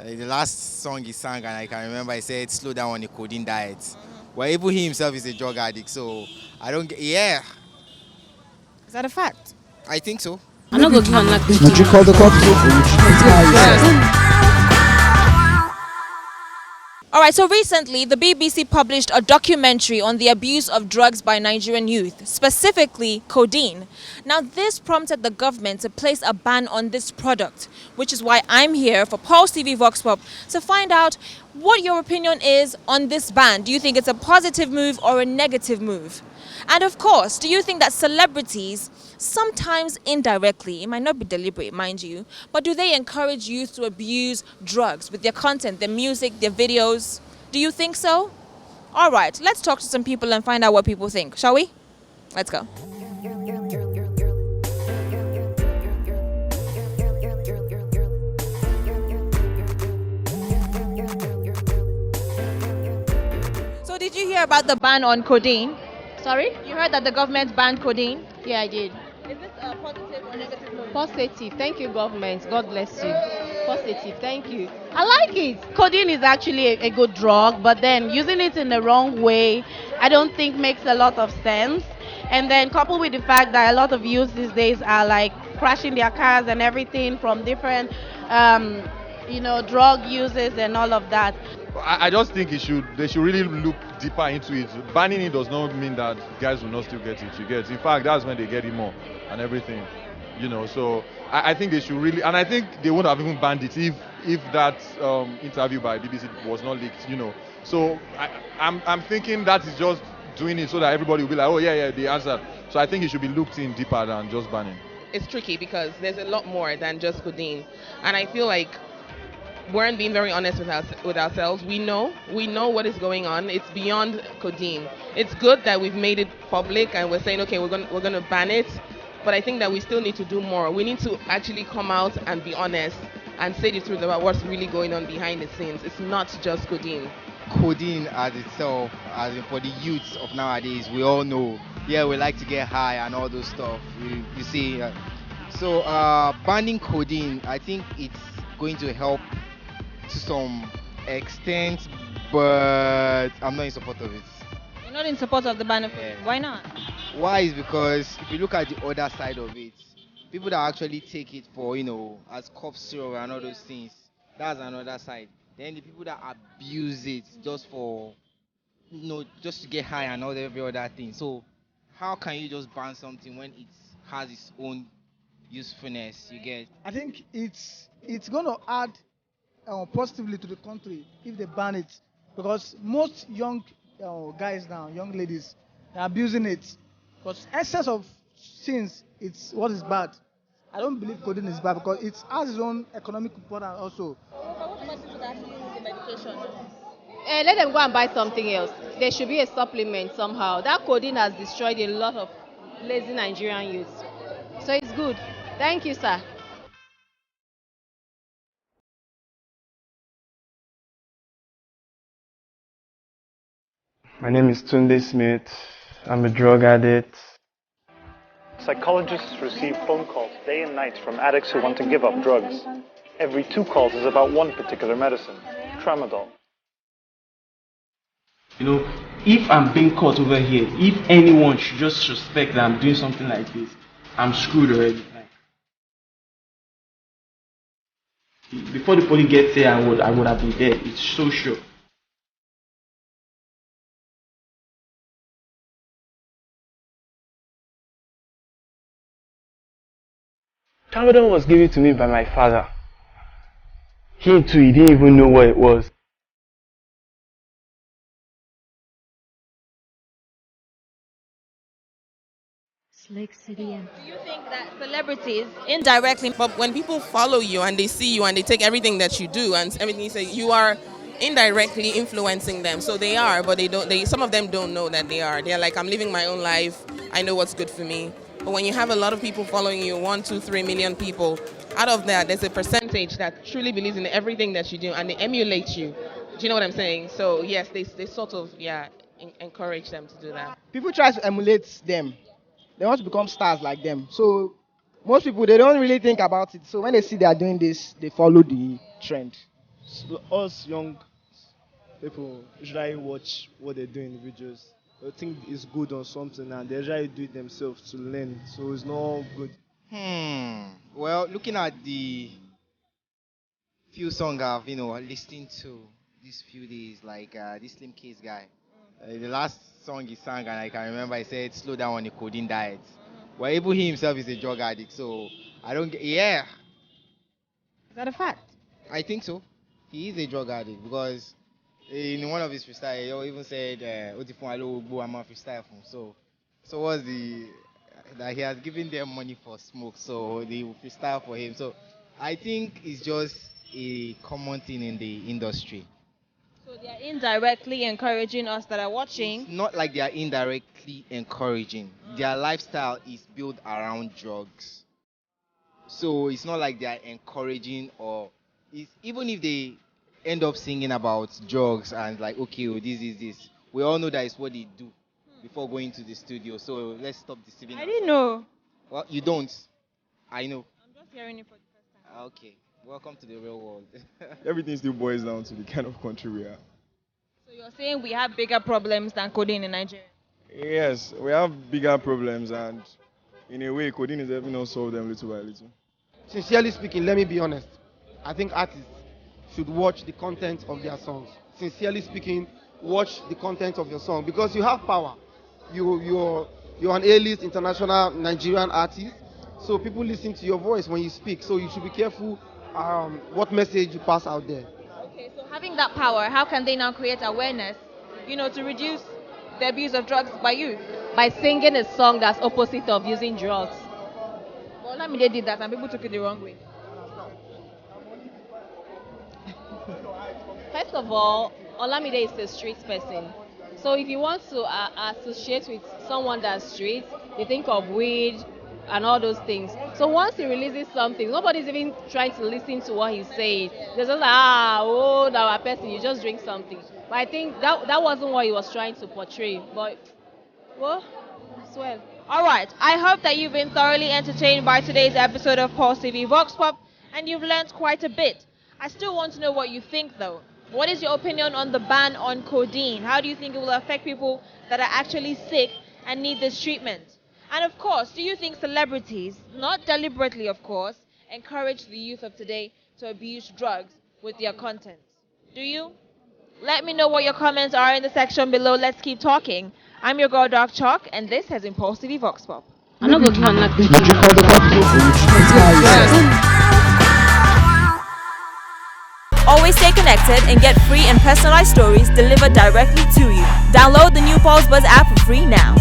The last song he sang, and I can remember, he said, "Slow down on the codeine diet." Well, even he himself is a drug addict, so I don't get. Yeah, Is that a fact? I think so. I'm not going to give another Would you call the cops or would you just hire? All right, so recently the BBC published a documentary on the abuse of drugs by Nigerian youth, specifically codeine. Now, this prompted the government to place a ban on this product, which is why I'm here for Pulse TV Vox Pop to find out what your opinion is on this ban. Do you think it's a positive move or a negative move? And of course, do you think that celebrities, sometimes indirectly, it might not be deliberate, mind you, but do they encourage youth to abuse drugs with their content, their music, their videos? Do you think so? All right, let's talk to some people and find out what people think, shall we? Let's go. So did you hear about the ban on codeine? Sorry? You heard that the government banned codeine? Yeah, I did. Is this a positive or negative move? Positive. Thank you, government. God bless you. Positive. Thank you. I like it. Codeine is actually a good drug, but then using it in the wrong way, I don't think makes a lot of sense. And then coupled with the fact that a lot of youth these days are like crashing their cars and everything from different, drug uses and all of that. I just think they should really look deeper into it. Banning it does not mean that guys will not still get it. You get, in fact, that's when they get it more and everything. So I think they should really, and I think they would have even banned it if that interview by BBC was not leaked. So I'm thinking that is just doing it so that everybody will be like, oh yeah, they answered. So I think it should be looked in deeper than just banning. It's tricky because there's a lot more than just codeine, and I feel like weren't being very honest with ourselves. We know what is going on. It's beyond codeine. It's good that we've made it public and we're saying, okay, we're going to ban it, but I think that we still need to do more. We need to actually come out and be honest and say the truth about what's really going on behind the scenes. It's not just codeine. Codeine as itself, as in for the youths of nowadays, we all know. Yeah, we like to get high and all those stuff. You see, so banning codeine, I think it's going to help to some extent, but I'm not in support of it. You're not in support of the benefit. Yeah. Why not? Why is because if you look at the other side of it, people that actually take it for as cough syrup and all those things, that's another side. Then the people that abuse it just for just to get high and all every other thing. So how can you just ban something when it has its own usefulness? You get? I think it's going to add positively to the country if they ban it, because most young guys now, young ladies, are abusing it. Because excess of things, it's what is bad. I don't believe codeine is bad because it has its own economic importance also. What about people that actually use the medication? Let them go and buy something else. There should be a supplement somehow. That codeine has destroyed a lot of lazy Nigerian youth. So it's good. Thank you, sir. My name is Tunde Smith. I'm a drug addict. Psychologists receive phone calls day and night from addicts who want to give up drugs. Every 2 calls is about one particular medicine, tramadol. If I'm being caught over here, if anyone should just suspect that I'm doing something like this, I'm screwed already. Before the police gets here, I would have been dead. It's so sure. Tramadol was given to me by my father. He too, he didn't even know what it was. Lake City. Do you think that celebrities indirectly, But when people follow you and they see you and they take everything that you do and everything you say, you are indirectly influencing them. So they are, but some of them don't know that they are. They're like, I'm living my own life. I know what's good for me. But when you have a lot of people following you, 1, 2, 3 million people, out of that, there's a percentage that truly believes in everything that you do and they emulate you. Do you know what I'm saying? So yes, they sort of, encourage them to do that. People try to emulate them. They want to become stars like them. So most people, they don't really think about it. So when they see they are doing this, they follow the trend. us young people usually watch what they do in the videos. They think it's good or something, and they usually do it themselves to learn. So it's not good. Well, looking at the few songs I've listened to these few days, like this Slim Case guy. The last song he sang, and I can remember, he said, "Slow down on the codeine diet." Well, even he himself is a drug addict, so I don't get. Yeah, Is that a fact? I think so. He is a drug addict because in one of his freestyle, he even said, "Otifun alo ogbo, I'm a freestyle fun." So what's the that he has given them money for smoke, so they will freestyle for him. So I think it's just a common thing in the industry. So they are indirectly encouraging us that are watching. It's not like they are indirectly encouraging. Their lifestyle is built around drugs. So it's not like they are encouraging, or it's, even if they end up singing about drugs and like, okay, oh, this is this. We all know that is what they do before going to the studio. So let's stop deceiving I ourselves. didn't know. Well, you don't. I know. I'm just hearing it for the first time. Okay. Welcome to the real world. Everything still boils down to the kind of country we are. So you're saying we have bigger problems than codeine in Nigeria? Yes, we have bigger problems, and in a way, codeine is helping us solve them little by little. Sincerely speaking, let me be honest. I think artists should watch the content of their songs. Sincerely speaking, watch the content of your song because you have power. You're an A-list international Nigerian artist, so people listen to your voice when you speak. So you should be careful what message you pass out there. Okay, so having that power, how can they now create awareness, to reduce the abuse of drugs by youth? By singing a song that's opposite of using drugs. Well, they did that and people took it the wrong way. First of all, Olamide is a street person. So if you want to associate with someone that's street, they think of weed and all those things. So once he releases something, nobody's even trying to listen to what he's saying. They're just like, now a person, you just drink something. But I think that wasn't what he was trying to portray. But, well, as well. All right, I hope that you've been thoroughly entertained by today's episode of Pulse TV Vox Pop and you've learned quite a bit. I still want to know what you think though. What is your opinion on the ban on codeine? How do you think it will affect people that are actually sick and need this treatment? And of course, do you think celebrities, not deliberately of course, encourage the youth of today to abuse drugs with their content? Do you? Let me know what your comments are in the section below. Let's keep talking. I'm your girl Dark Chalk and this has been Pulse TV Vox Pop. I'm not going to call the cops. Always stay connected and get free and personalized stories delivered directly to you. Download the new Pulse Buzz app for free now.